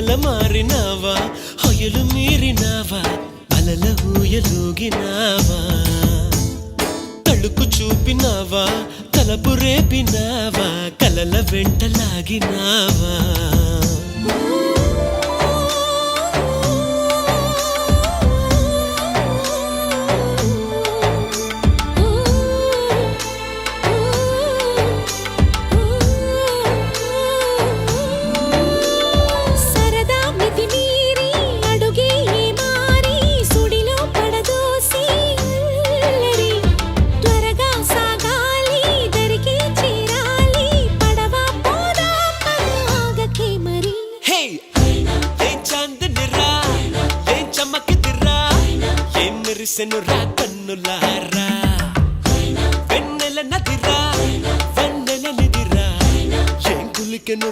నెల మారినావా హొయలు మీరినావా అలల ఊయలూగినావా తళుకు చూపినావా తలపు రేపినావా కలల వెంటలాగినావా సెనురా కన్నులారా